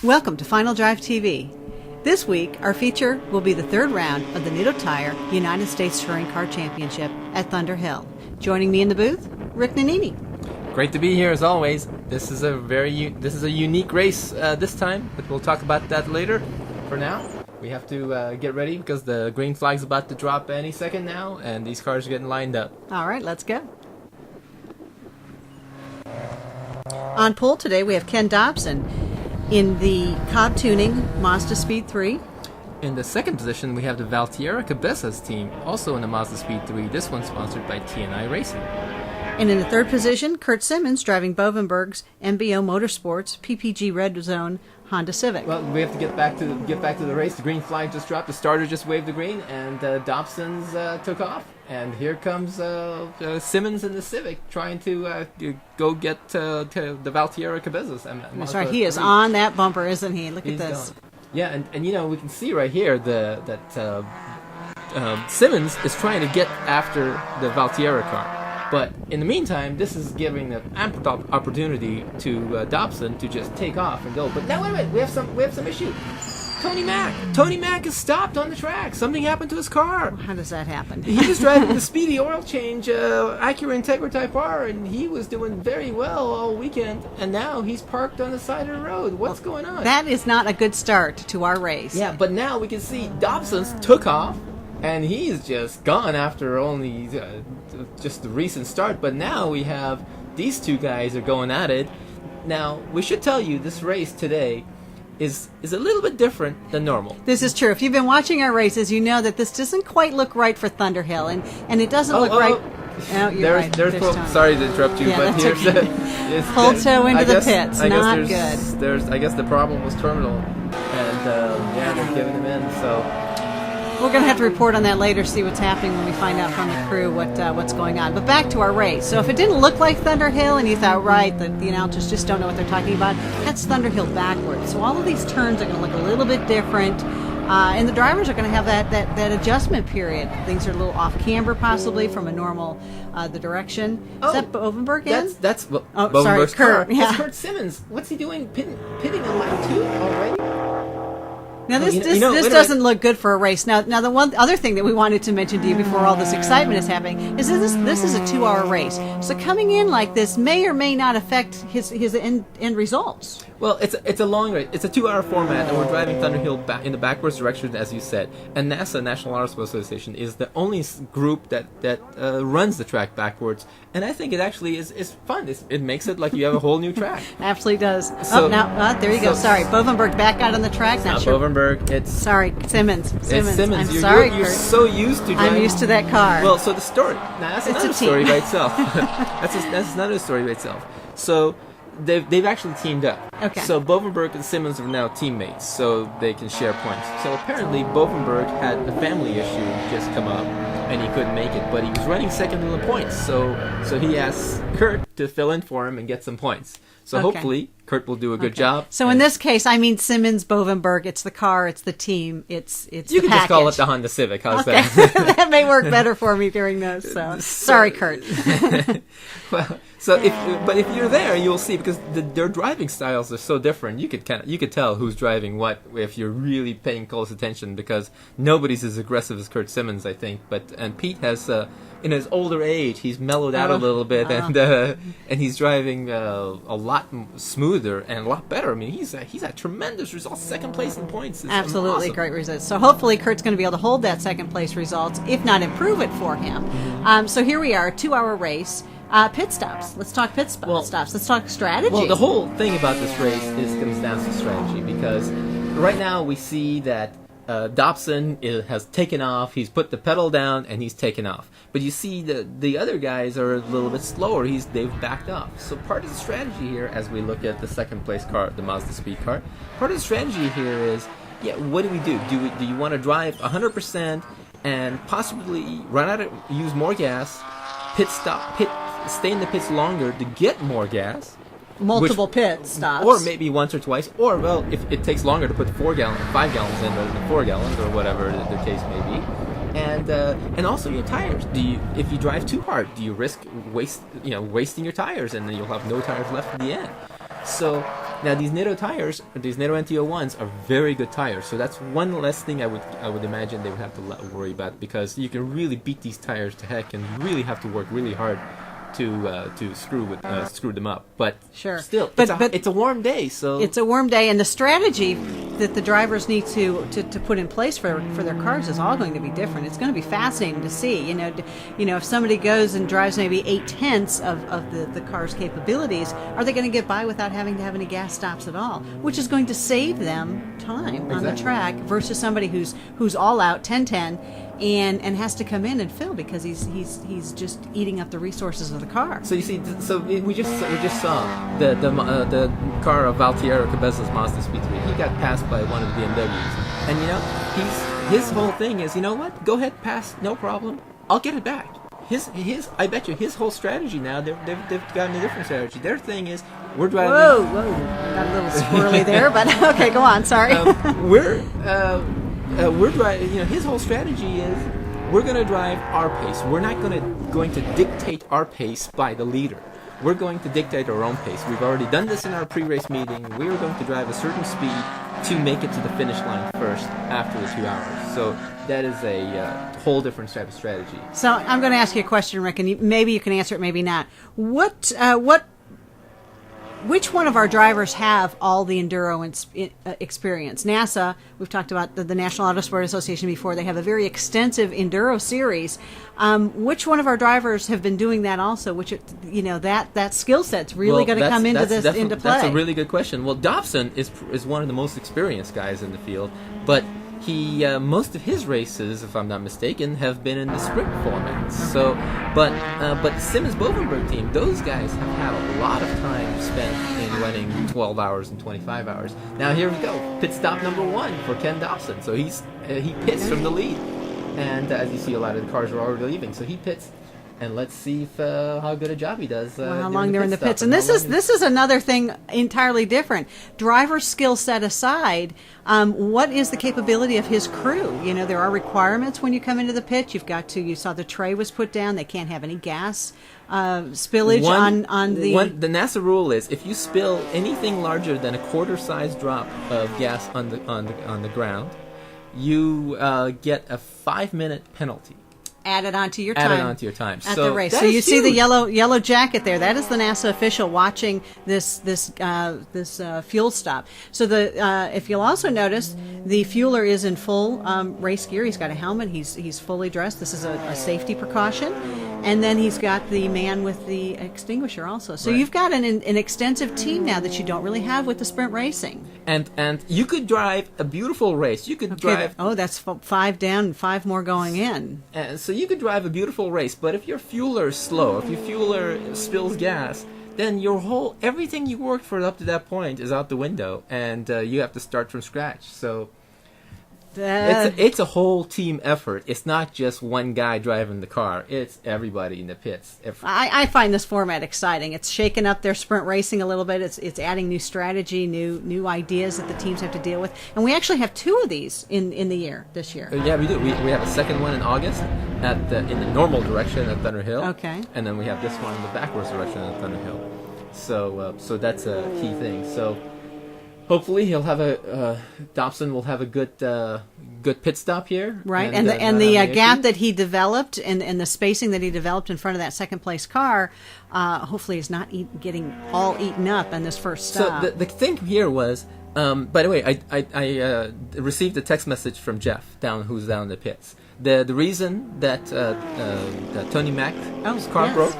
Welcome to Final Drive TV. This week, our feature will be the third round of the Nitto Tire United States Touring Car Championship at Thunderhill. Joining me in the booth, Rick Nanini. Great to be here as always. This is a unique race this time, but we'll talk about that later. For now, we have to get ready because the green flag's about to drop any second now, and these cars are getting lined up. All right, let's go. On pole today, we have Ken Dobson in the Cobb Tuning Mazdaspeed 3. In the second position, we have the Valtierra Cabezas team, also in the Mazdaspeed 3. This one sponsored by T&I Racing. And in the third position, Kurt Simmons driving Bovenberg's MBO Motorsports PPG Red Zone Honda Civic. Well, we have to get back to the race. The green flag just dropped. The starter just waved the green, and Dobson's took off. And here comes Simmons in the Civic trying to go get to the Valtierra Cabezas. That's right. He is on that bumper, isn't he? Look at this. Going. Yeah, and you know, we can see right here that Simmons is trying to get after the Valtierra car. But in the meantime, this is giving an ample opportunity to Dobson to just take off and go. But now, wait a minute, we have some issue. Tony Mack is stopped on the track. Something happened to his car. Well, how does that happen? He was driving the speedy oil change Acura Integra Type R, and he was doing very well all weekend. And now he's parked on the side of the road. What's going on? That is not a good start to our race. Yeah, but now we can see Dobson's took off. And he's just gone after only just the recent start. But now we have these two guys are going at it. Now, we should tell you this race today is a little bit different than normal. This is true. If you've been watching our races, you know that this doesn't quite look right for Thunderhill. And it doesn't look right. Oh, you're right. Sorry to interrupt you, but here's okay. Full tow into the pits. Not good. I guess the problem was terminal. And, they're giving him in, so... We're going to have to report on that later, see what's happening when we find out from the crew what's going on. But back to our race. So if it didn't look like Thunderhill and you thought, right, the announcers just don't know what they're talking about, that's Thunderhill backwards. So all of these turns are going to look a little bit different. And the drivers are going to have that adjustment period. Things are a little off camber, possibly, from a normal the direction. Is that Bovenberg in? That's sorry, Bovenberg's Kurt. car. Yeah. It's Kurt Simmons. What's he doing? Pitting on lap 2 already? Now this doesn't look good for a race. Now the one other thing that we wanted to mention to you before all this excitement is happening is this is a 2-hour race. So coming in like this may or may not affect his end results. Well, it's a long race. It's a 2-hour format, and we're driving Thunderhill in the backwards direction, as you said. And NASA, National Aerospace Association, is the only group that runs the track backwards. And I think it actually is fun. It makes it like you have a whole new track. Absolutely does. So, there you go. Sorry, Bovenberg back out on the track. Not sure. Bovenberg. It's Simmons. It's Simmons. I'm sorry, Kurt. You're so used to driving. I'm used to that car. Well, so the story. Now that's another story by itself. That's another story by itself. So. They've actually teamed up. Okay. So Bovenberg and Simmons are now teammates, so they can share points. So apparently Bovenberg had a family issue just come up, and he couldn't make it, but he was running second in the points. So he asked Kurt to fill in for him and get some points. So hopefully Kurt will do a good job. So in this case, I mean Simmons, Bovenberg. It's the car, it's the team, it's you the can package. Just call it the Honda Civic. How's that? That may work better for me during those. So sorry, Kurt. Well, if you're there, you'll see because their driving styles are so different. You could tell who's driving what if you're really paying close attention because nobody's as aggressive as Kurt Simmons, I think. And Pete has in his older age, he's mellowed out a little bit and he's driving a lot smoother and a lot better. I mean, he's had tremendous results, second place in points. It's absolutely awesome. Great results. So hopefully Kurt's going to be able to hold that second place results, if not improve it for him. So here we are, 2-hour race. Pit stops. Let's talk pit stops. Let's talk strategy. Well, the whole thing about this race comes down to strategy because right now we see that Dobson has taken off. He's put the pedal down and he's taken off. But you see the other guys are a little bit slower. They've backed off. So part of the strategy here, as we look at the second place car, the Mazdaspeed car, part of the strategy here is, what do we do? Do you want to drive 100% and possibly run out use more gas, stay in the pits longer to get more gas? Multiple pit stops. Or maybe once or twice. Or, well, if it takes longer to put 5 gallons in rather than 4 gallons, or whatever the case may be. And also your tires. If you drive too hard, do you risk wasting your tires, and then you'll have no tires left at the end? So Now these Nitto tires, these Nitto NTO1s are very good tires, so that's one less thing I would imagine they would have to worry about, because you can really beat these tires to heck and really have to work really hard to screw them up. But sure, still, it's a warm day, so it's a warm day, and the strategy that the drivers need to put in place for their cars is all going to be different. It's going to be fascinating to see. If somebody goes and drives maybe 8/10 of the car's capabilities, are they going to get by without having to have any gas stops at all? Which is going to save them time on the track versus somebody who's all out 10-10. And has to come in and fill because he's just eating up the resources of the car. So you see, we just saw the car of Valtiero Cabezas Mazdaspeed 3. He got passed by one of the BMWs, and his whole thing is, you know what? Go ahead, pass, no problem. I'll get it back. I bet you his whole strategy now. They've gotten a different strategy. Their thing is, we're driving. Whoa, got a little squirrely there, but okay, go on. Sorry. We're driving. His whole strategy is we're going to drive our pace. We're not going to dictate our pace by the leader. We're going to dictate our own pace. We've already done this in our pre-race meeting. We are going to drive a certain speed to make it to the finish line first after the 2 hours. So that is a whole different type of strategy. So I'm going to ask you a question, Rick, and maybe you can answer it, maybe not. Which one of our drivers have all the enduro experience? NASA, we've talked about the National Autosport Association before. They have a very extensive enduro series. Which one of our drivers have been doing that also? Which that skill set's really going to come into play. That's a really good question. Well, Dobson is one of the most experienced guys in the field, but he most of his races, if I'm not mistaken, have been in the sprint format. So, but Simmons Bovenberg team, those guys have had a lot of time spent in running 12 hours and 25 hours. Now here we go, pit stop number 1 for Ken Dobson. So he pits from the lead, and as you see, a lot of the cars are already leaving. So he pits. And let's see how good a job he does. How long they're in the pits. And this is another thing entirely different. Driver skill set aside, what is the capability of his crew? There are requirements when you come into the pit. You saw the tray was put down. They can't have any gas spillage on the... The NASA rule is if you spill anything larger than a quarter-size drop of gas on the ground, you get a 5-minute penalty. Added onto your time at the race. So you see the yellow jacket there. That is the NASA official watching this fuel stop. So if you'll also notice, the fueler is in full race gear. He's got a helmet. He's fully dressed. This is a safety precaution. And then he's got the man with the extinguisher also. So you've got an extensive team now that you don't really have with the sprint racing. And you could drive a beautiful race. You could drive... Oh, that's 5 down and 5 more going in. So you could drive a beautiful race, but if your fueler is slow, if your fueler spills gas, then everything you worked for up to that point is out the window, and you have to start from scratch. So... It's a whole team effort. It's not just one guy driving the car. It's everybody in the pits. I find this format exciting. It's shaking up their sprint racing a little bit. It's adding new strategy, new ideas that the teams have to deal with. And we actually have 2 of these in the year this year. Yeah, we do. We have a second one in August in the normal direction at Thunderhill. Okay. And then we have this one in the backwards direction at Thunderhill. So that's a key thing. So. Hopefully, Dobson will have a good pit stop here. Right, and the gap that he developed and the spacing that he developed in front of that second place car, hopefully is not getting all eaten up in this first stop. So the thing here was, by the way, I received a text message from Jeff who's down in the pits. The reason that Tony Mac's car broke,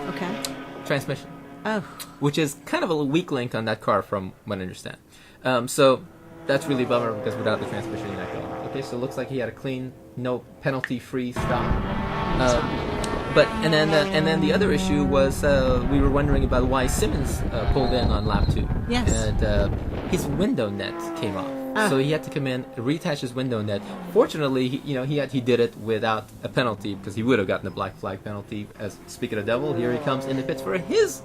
transmission. Oh, which is kind of a weak link on that car from what I understand. So that's really a bummer because without the transmission you're not going. Okay, so it looks like he had a clean, no penalty-free stop. And then the other issue was we were wondering about why Simmons pulled in on lap 2. Yes. And his window net came off, so he had to come in, reattach his window net. Fortunately, he did it without a penalty because he would have gotten a black flag penalty. As speaking of the devil, here he comes in the pits for his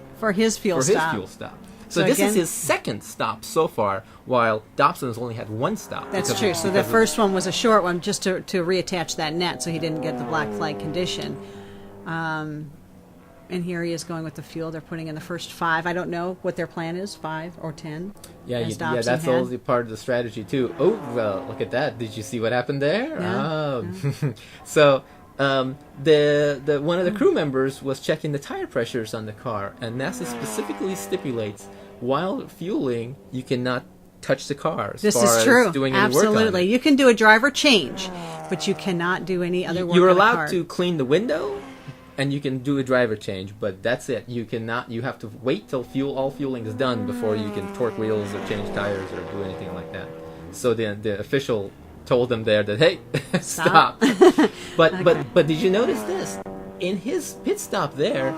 fuel stop. So this is his second stop so far, while Dobson has only had 1 stop. That's true. So the first one was a short one just to reattach that net so he didn't get the black flag condition. And here he is going with the fuel. They're putting in the first 5. I don't know what their plan is, 5 or 10. Yeah, Dobson that's had. also part of the strategy too. Oh, well, look at that! Did you see what happened there? Yeah, So the one of the crew members was checking the tire pressures on the car, and NASA specifically stipulates while fueling you cannot touch the car. This is true. Doing any Absolutely, work on it. you can do a driver change, but you cannot do any other work. You're on the allowed car. to clean the window, and you can do a driver change, but that's it. You cannot. You have to wait till all fueling is done before you can torque wheels or change tires or do anything like that. So the official told them there that, hey, stop. But did you notice this? In his pit stop there,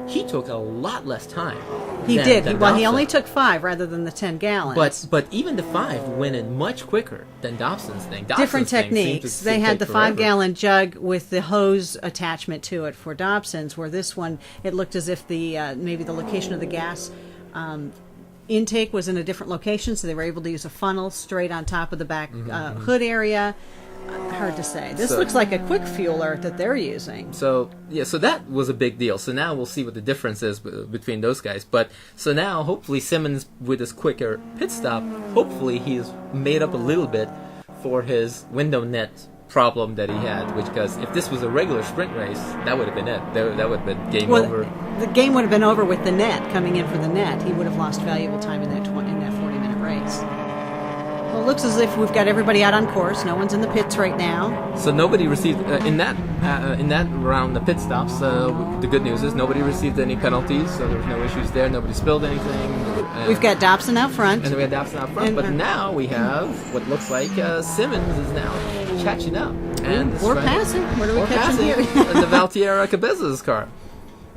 he took a lot less time. He did. than Well, he Dobson. only took 5 rather than the 10 gallons. But even the 5 went in much quicker than Dobson's thing. Different Dobson's thing seemed techniques. to They had take the forever. 5-gallon jug with the hose attachment to it for Dobson's, where this one, it looked as if the maybe the location of the gas intake was in a different location, so they were able to use a funnel straight on top of the back hood area. Hard to say. This looks like a quick fueler that they're using. So that was a big deal. So now we'll see what the difference is between those guys. But so now hopefully Simmons, with his quicker pit stop, hopefully he's made up a little bit for his window net problem that he had. Because if this was a regular sprint race, that would have been it. That would have been game over. The game would have been over with the net coming in for the net. He would have lost valuable time in that 40-minute race. Well, it looks as if we've got everybody out on course. No one's in the pits right now. So nobody received in that round the pit stops. The good news is nobody received any penalties, so there was no issues there. Nobody spilled anything. We've got Dobson out front. And we had Dobson out front, but now we have what looks like Simmons is now catching up. And We're passing. What are we catching here? in the Valtierra Cabezas car.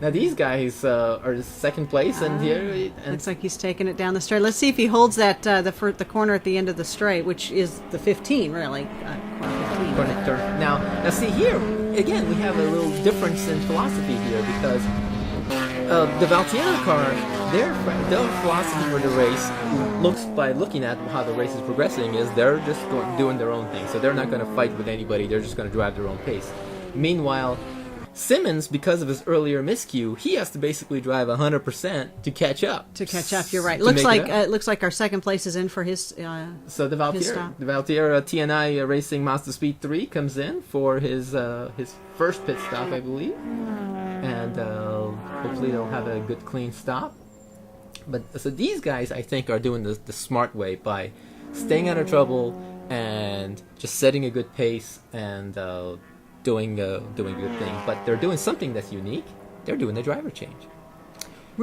Now these guys are second place, and here Looks like he's taking it down the straight. Let's see if he holds that the corner at the end of the straight, which is the 15, really. Corner 15. Now see here again, we have a little difference in philosophy here because the Valtierra car, their philosophy for the race looking at how the race is progressing is they're just doing their own thing. So they're not going to fight with anybody. They're just going to drive their own pace. Meanwhile, Simmons, because of his earlier miscue, he has to basically drive 100% to catch up. You're right. Looks like our second place is in for his. So the Valtierra TNI Racing Mazdaspeed 3 comes in for his first pit stop, I believe, and hopefully they'll have a good clean stop. But so these guys, I think, are doing the smart way by staying out of trouble and just setting a good pace and doing a good thing. But they're doing something that's unique. They're doing the driver change.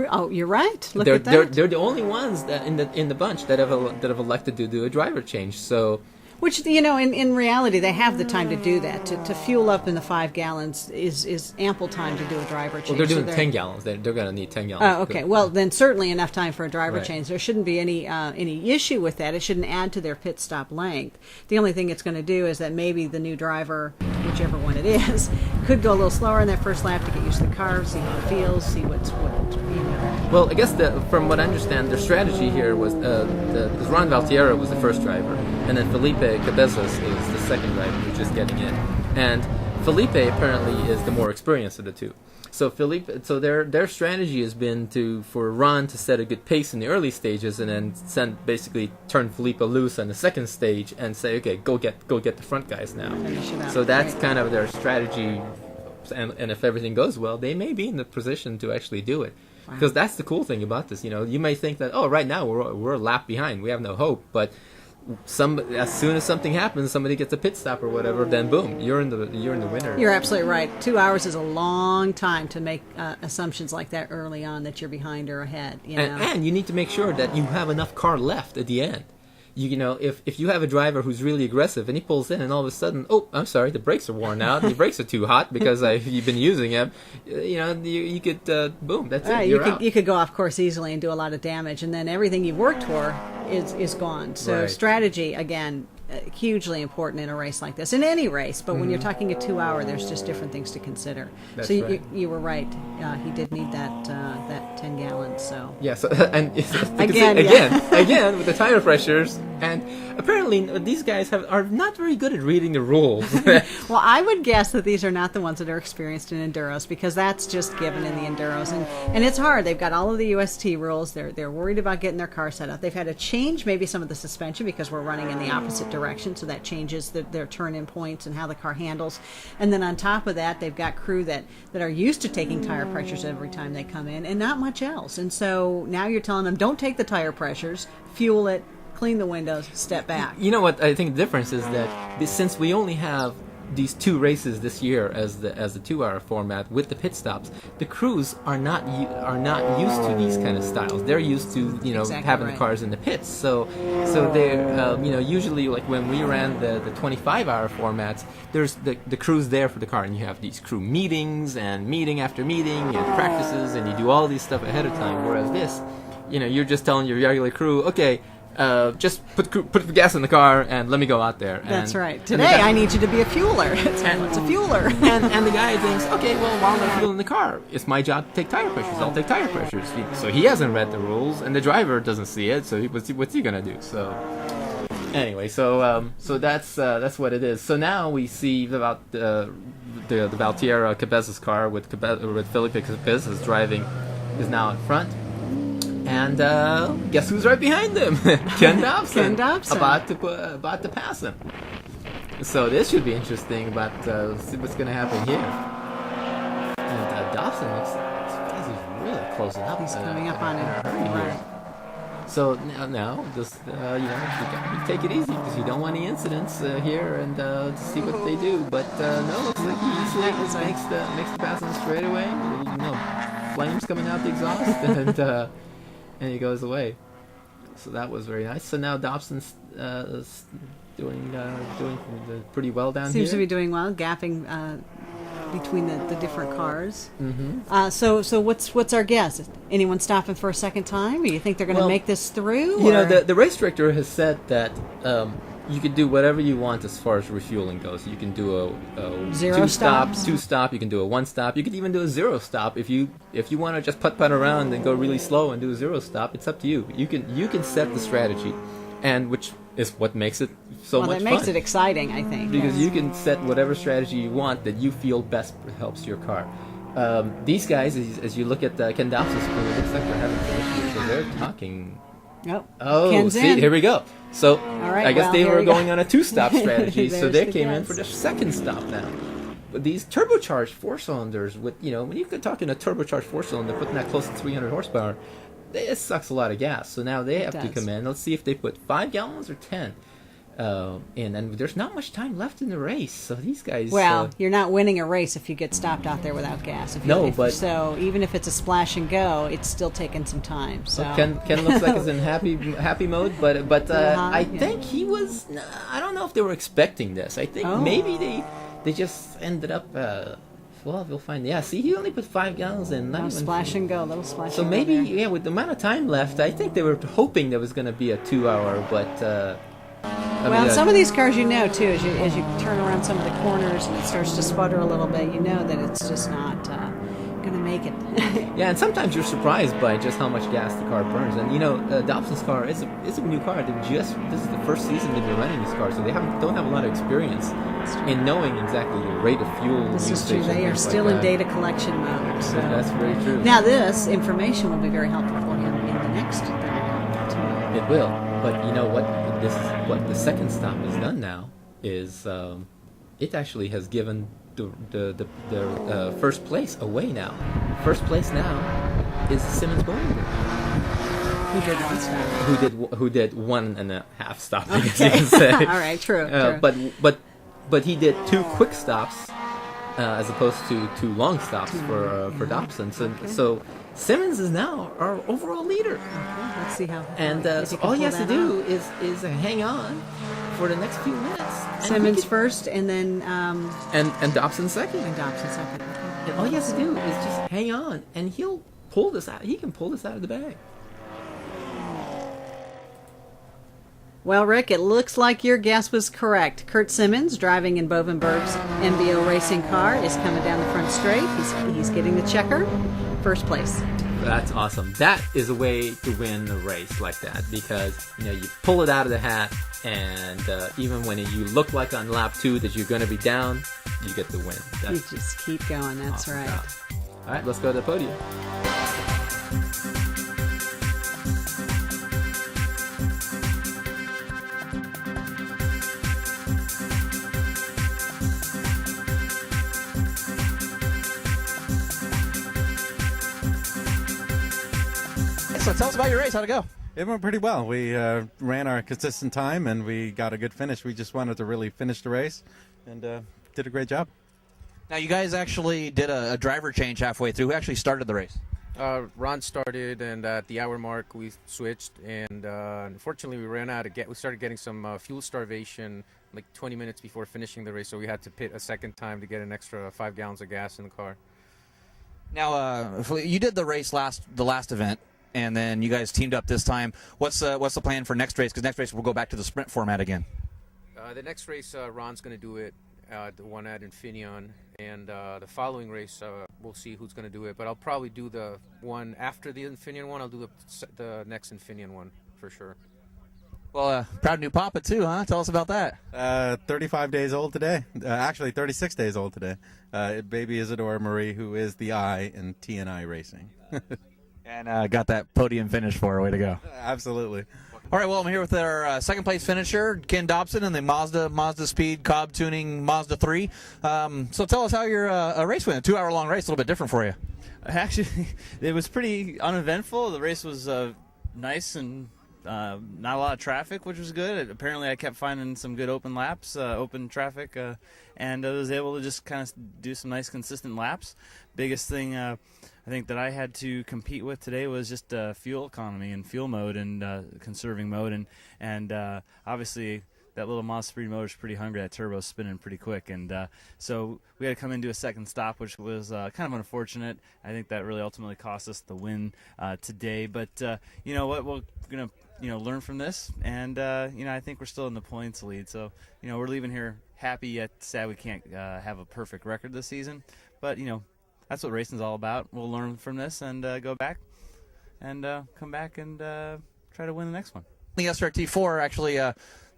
Oh, you're right. Look at that. They're the only ones that in the bunch that have elected to do a driver change. So. Which, in reality, they have the time to do that. To fuel up in the 5 gallons is ample time to do a driver change. Well, they're doing 10 gallons. They're going to need 10 gallons. Oh, okay. Well, then certainly enough time for a driver Right. change. There shouldn't be any issue with that. It shouldn't add to their pit stop length. The only thing it's going to do is that maybe the new driver, whichever one it is, could go a little slower in that first lap to get used to the car, see how it feels, see what's. Well, I guess from what I understand, their strategy here was because Ron Valtierra was the first driver, and then Felipe Cabezas is the second driver who's just getting in. And Felipe apparently is the more experienced of the two. So their strategy has been for Ron to set a good pace in the early stages, and then basically turn Felipe loose on the second stage and say, okay, go get the front guys now. So that's kind of their strategy. And if everything goes well, they may be in the position to actually do it. Because that's the cool thing about this. You may think that, right now we're a lap behind, we have no hope, but as soon as something happens, somebody gets a pit stop or whatever, then boom, you're in the winner. You're absolutely right. 2 hours is a long time to make assumptions like that early on that you're behind or ahead. And you need to make sure that you have enough car left at the end. If you have a driver who's really aggressive and he pulls in and all of a sudden, oh, I'm sorry, the brakes are worn out, the brakes are too hot because you've been using them, you could, boom, that's it, you're out. You could go off course easily and do a lot of damage, and then everything you've worked for is gone. So strategy, again, hugely important in a race like this, in any race, but when you're talking a 2 hour, there's just different things to consider. That's so right. you were right. He did need that 10 gallons. So yeah. So and again again with the tire pressures, And apparently these guys are not very good at reading the rules. Well, I would guess that these are not the ones that are experienced in enduros, because that's just given in the enduros, and it's hard. They've got all of the UST rules. They're worried about getting their car set up. They've had to change maybe some of the suspension because we're running in the opposite direction, so that changes their turn-in points and how the car handles. And then on top of that, they've got crew that are used to taking tire pressures every time they come in, and not much else. And so now you're telling them, don't take the tire pressures, fuel it, clean the windows, step back. You know what I think the difference is that since we only have these 2 races this year as the 2-hour format with the pit stops, the crews are not used to these kind of styles. They're used to Exactly having right. the cars in the pits. So they're usually, like when we ran the 25-hour formats, there's the crews there for the car, and you have these crew meetings and meeting after meeting and practices, and you do all these stuff ahead of time. Whereas this, you're just telling your regular crew, okay, just put the gas in the car and let me go out there. That's right. Today I need you to be a fueler. It's a fueler. and the guy thinks, okay, well, while I'm fueling the car, it's my job to take tire pressures. I'll take tire pressures. So he hasn't read the rules, and the driver doesn't see it. So what's he gonna do? So anyway, so that's what it is. So now we see about the Valtierra Cabezas car with Felipe Cabezas driving is now in front. And guess who's right behind him? Ken Dobson. Ken Dobson. About to pass him. So this should be interesting about see what's going to happen here. And Dobson looks like he's really closing up. He's coming up on him. Right. So now just you gotta take it easy because you don't want any incidents here, and to see what they do. But no, looks like he easily makes the passing straight away. Flames coming out the exhaust, and he goes away. So that was very nice. So now Dobson's doing pretty well down here. Seems to be doing well, gapping between the different cars. Mm-hmm. So what's our guess? Anyone stopping for a second time? Or you think they're going to make this through? The race director has said that you could do whatever you want as far as refueling goes. You can do a zero two stop. You can do a 1 stop. You could even do a 0 stop if you want to just putt around and go really slow and do a 0 stop. It's up to you. You can set the strategy, and which is what makes it so much fun. That makes it exciting, I think. Because you can set whatever strategy you want that you feel best helps your car. These guys, as you look at Ken Dobson's crew, it looks like they're having some issues. So they're talking. Oh, Ken's see, in. here we go. So right, I guess they were going go. on a 2-stop strategy, so they the came in guess. for their 2nd stop now. But these turbocharged 4-cylinders, with when you could talk in a turbocharged 4-cylinder, putting that close to 300 horsepower, it sucks a lot of gas. So now they have to come in. Let's see if they put 5 gallons or 10 in, and there's not much time left in the race. So these guys. Well, you're not winning a race if you get stopped out there without gas. So even if it's a splash and go, it's still taking some time. So Ken looks like he's in happy mode, but I think he was. I don't know if they were expecting this. I think maybe they just ended up. Well, we'll find. Yeah, see, he only put 5 gallons in. Little splash and go. So maybe, with the amount of time left, I think they were hoping there was going to be a 2-hour, but. Some of these cars, too, as you turn around some of the corners and it starts to sputter a little bit, that it's just not going to make it. Yeah, and sometimes you're surprised by just how much gas the car burns. And Dobson's car is a new car. This is the first season they've been running this car, so they don't have a lot of experience in knowing exactly the rate of fuel. This is true. They are still in data collection mode. So. That's very true. Now, this information will be very helpful for him in the next. It will, but you know what? This is what the 2nd stop has done now is it actually has given the first place away now. First place now is Simmons Bovenberg. Who did 1 stop? Who did 1.5 stop? I guess you can say. All right, true. But he did 2 quick stops as opposed to 2 long stops for Dobson. So Simmons is now our overall leader. Okay, let's see how. And so all he has to do is hang on for the next few minutes. Simmons first, and then and Dobson second. And Dobson second. Okay. And all he has to do is just hang on, and he'll pull this out. He can pull this out of the bag. Well, Rick, it looks like your guess was correct. Kurt Simmons, driving in Bovenberg's MBO racing car, is coming down the front straight. He's getting the checker. First place. That's awesome. That is a way to win a race like that, because you pull it out of the hat, and even when you look like on lap 2 that you're going to be down, you get the win. You just keep going. That's awesome right. job. All right, let's go to the podium. So tell us about your race. How'd it go? It went pretty well. We ran our consistent time, and we got a good finish. We just wanted to really finish the race, and did a great job. Now, you guys actually did a driver change halfway through. Who actually started the race? Ron started, and at the hour mark we switched, and unfortunately we started getting some fuel starvation like 20 minutes before finishing the race, so we had to pit a second time to get an extra 5 gallons of gas in the car. Now, you did the race the last event, and then you guys teamed up this time. What's the plan for next race? Because next race we'll go back to the sprint format again. The next race, Ron's going to do it, the one at Infineon, and the following race, we'll see who's going to do it. But I'll probably do the one after the Infineon one. I'll do the next Infineon one for sure. Well, proud new papa too, huh? Tell us about that. 35 days old today. Actually, 36 days old today. Baby Isadora Marie, who is the I in TNI Racing. And got that podium finish for her. Way to go. Absolutely. All right, well, I'm here with our second place finisher, Ken Dobson, and the Mazdaspeed Cobb Tuning Mazda 3. So tell us how your race went. A 2-hour long race, a little bit different for you. Actually, it was pretty uneventful. The race was nice and not a lot of traffic, which was good. Apparently, I kept finding some good open laps, open traffic, and I was able to just kind of do some nice, consistent laps. Biggest thing I think that I had to compete with today was just fuel economy and fuel mode and conserving mode, and obviously that little Mazdaspeed motor is pretty hungry. That turbo's spinning pretty quick, and so we had to come into a second stop, which was kind of unfortunate. I think that really ultimately cost us the win today. But you know what? We're gonna learn from this, and I think we're still in the points lead. So we're leaving here happy yet sad we can't have a perfect record this season. But that's what racing's all about. We'll learn from this and go back and come back and try to win the next one. The SRT4 actually.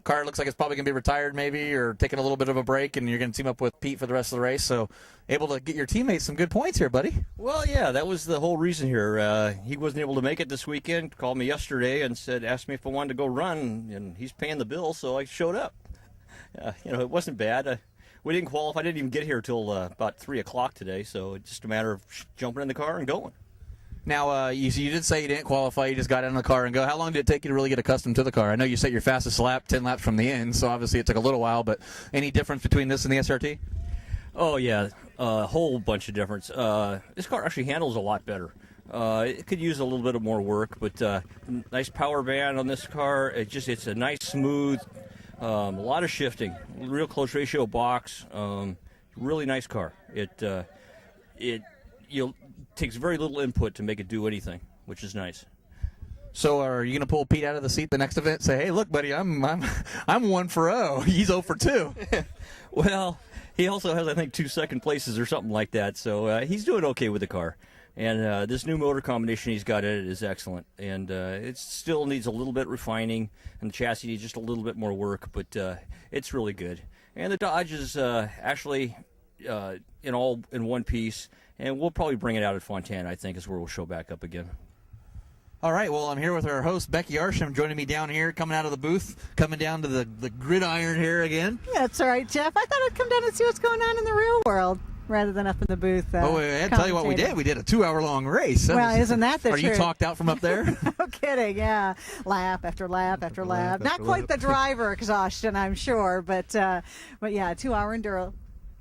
Car looks like it's probably going to be retired maybe or taking a little bit of a break, and you're going to team up with Pete for the rest of the race. So able to get your teammates some good points here, buddy. Well, yeah, that was the whole reason here. He wasn't able to make it this weekend. Called me yesterday and asked me if I wanted to go run, and he's paying the bill, so I showed up. It wasn't bad. We didn't qualify. I didn't even get here till about 3 o'clock today, so it's just a matter of jumping in the car and going. Now, you did say you didn't qualify. You just got in the car and go. How long did it take you to really get accustomed to the car? I know you set your fastest lap 10 laps from the end, so obviously it took a little while. But any difference between this and the SRT? Oh, yeah, a whole bunch of difference. This car actually handles a lot better. It could use a little bit of more work, but nice power band on this car. It's a nice, smooth, a lot of shifting, real close ratio box. Really nice car. It takes very little input to make it do anything, which is nice. So are you going to pull Pete out of the seat the next event? Say, hey, look, buddy, I'm 1-for-0. He's 0-for-2. Well, he also has, I think, 2 second places or something like that. So he's doing okay with the car. And this new motor combination he's got in it is excellent. And it still needs a little bit refining, and the chassis needs just a little bit more work, but it's really good. And the Dodge is actually in one piece. And we'll probably bring it out at Fontana, I think, is where we'll show back up again. All right, well, I'm here with our host, Becky Arsham, joining me down here, coming out of the booth, coming down to the gridiron here again. Yeah, that's all right, Jeff. I thought I'd come down and see what's going on in the real world rather than up in the booth. Oh, I had to tell you what we did. We did a 2-hour-long race. Well, isn't that the truth? Are you talked out from up there? No kidding, yeah. Lap after lap after lap. Not quite the driver exhaustion, I'm sure, but yeah, 2-hour enduro.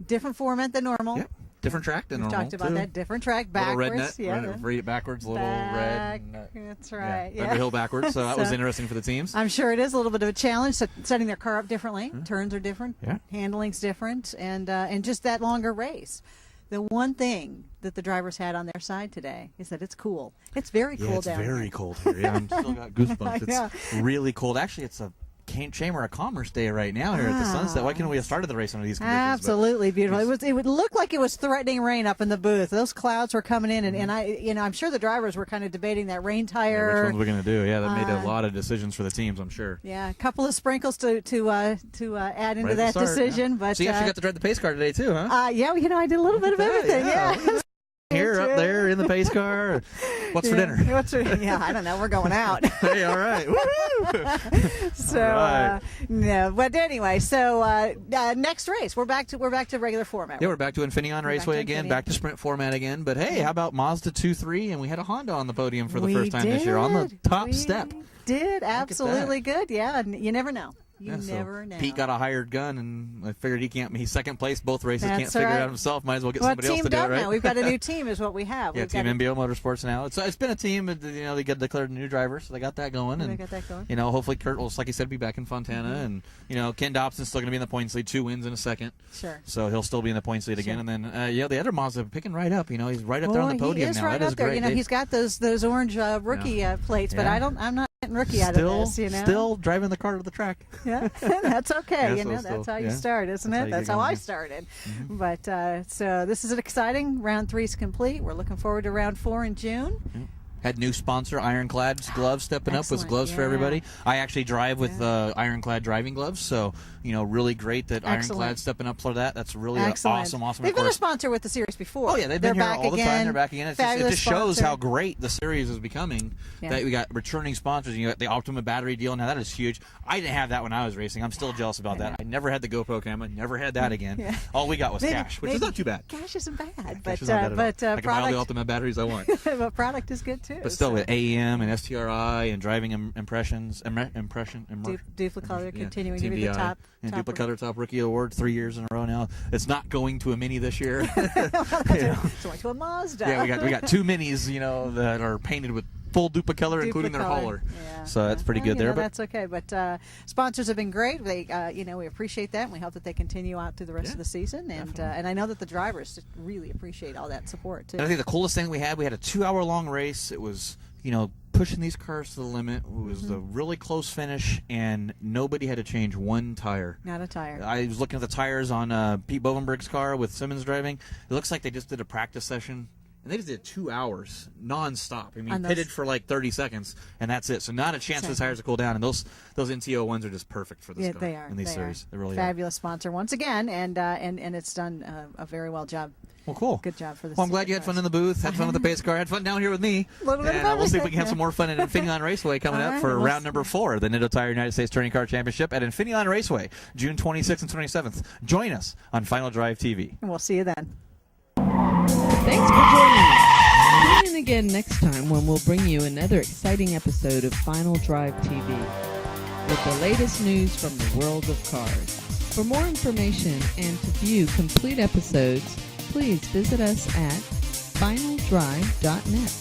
Different format than normal. Yep. Different track than normal. We talked about that. Different track, backwards. Read it backwards, little red. That's right. Yeah. Thunderhill backwards, so that was interesting for the teams. I'm sure it is a little bit of a challenge, setting their car up differently. Turns are different. Yeah. Handling's different. And just that longer race. The one thing that the drivers had on their side today is that it's cool. It's very cool down here. It's very cold here. Yeah, I'm still got goosebumps. It's really cold. Actually, Chamber of Commerce Day right now here at the Sunset. Why couldn't we have started the race under these conditions? Absolutely beautiful. It would look like it was threatening rain up in the booth. Those clouds were coming in, and I'm sure the drivers were kind of debating that rain tire. Which ones we're going to do? Yeah, that made a lot of decisions for the teams, I'm sure. Yeah, a couple of sprinkles to add into Right that decision. Yeah. But so you actually got to drive the pace car today too, huh? Yeah, I did a little bit of everything. Yeah. Here, up there, in the pace car. What's for dinner? I don't know. We're going out. Hey, all right. So, right. no, but anyway, so next race, we're back to regular format. Yeah, we're back to Infineon Raceway again, back to sprint format again. But hey, how about Mazda 2-3, and we had a Honda on the podium for the first time this year on the top step. Did absolutely good. Yeah, and you never know. You never know. Pete got a hired gun, and I figured he's second place both races. Can't figure it out himself. Might as well get somebody else to do it, right? Now. We've got a new team, is what we have. Yeah, Team MBO Motorsports now. It's been a team. They got declared a new driver, so they got that going. They got that going. Hopefully Kurt will, like he said, be back in Fontana, and Ken Dobson's still going to be in the points lead. 2 wins in a second. Sure. So he'll still be in the points lead again, and then the other Mazda picking right up. He's right up there on the podium he is now. Right that up is there. great. He's got those orange rookie plates, but I'm not getting rookie out of this. Still driving the car to the track. Yeah, that's okay. Yeah, that's how you start, isn't it? That's how I started. Mm-hmm. But so this is an exciting round 3 is complete. We're looking forward to round 4 in June. Mm-hmm. Had new sponsor Ironclad gloves stepping up with gloves for everybody. I actually drive with Ironclad driving gloves, so really great that Ironclad stepping up for that. That's really awesome. They've been a sponsor with the series before. Oh yeah, they've been here all the time. They're back again. It just shows sponsor. how great the series is becoming. That we got returning sponsors. You got the Optima battery deal now. That is huge. I didn't have that when I was racing. I'm still jealous about that. I never had the GoPro camera. Never had that again. Yeah. All we got was cash, which is not too bad. Cash isn't bad, but I can buy all the Optima batteries I want. But product is good too. But still, with AEM and STRI and driving impressions, Duplicator continuing to be the top. And Duplicator Top Rookie Award 3 years in a row now. It's not going to a Mini this year. It's going to a Mazda. Yeah, we got 2 Minis, that are painted with full Duplicator, including their hauler. Yeah. So that's pretty good there. But that's okay. But sponsors have been great. They, we appreciate that, and we hope that they continue out through the rest of the season. And I know that the drivers really appreciate all that support too. And I think the coolest thing we had a 2-hour-long race. It was, pushing these cars to the limit. It was a really close finish, and nobody had to change one tire. Not a tire. I was looking at the tires on Pete Bovenberg's car with Simmons driving. It looks like they just did a practice session. And they just did 2 hours nonstop. I mean, pitted for like 30 seconds, and that's it. So not a chance for the tires to cool down. And those NTO ones are just perfect for this car. They are. In these series. They really fabulous sponsor once again, and it's done a very well job. Well, cool. Good job for this. Well, I'm glad you had fun in the booth, had fun with the pace car, had fun down here with me. A little bit and we'll see if we can have some more fun at Infineon Raceway coming up for round number 4 of the Nitto Tire United States Touring Car Championship at Infineon Raceway, June 26th and 27th. Join us on Final Drive TV. And we'll see you then. Thanks for joining us. Tune in again next time when we'll bring you another exciting episode of Final Drive TV with the latest news from the world of cars. For more information and to view complete episodes, please visit us at finaldrive.net.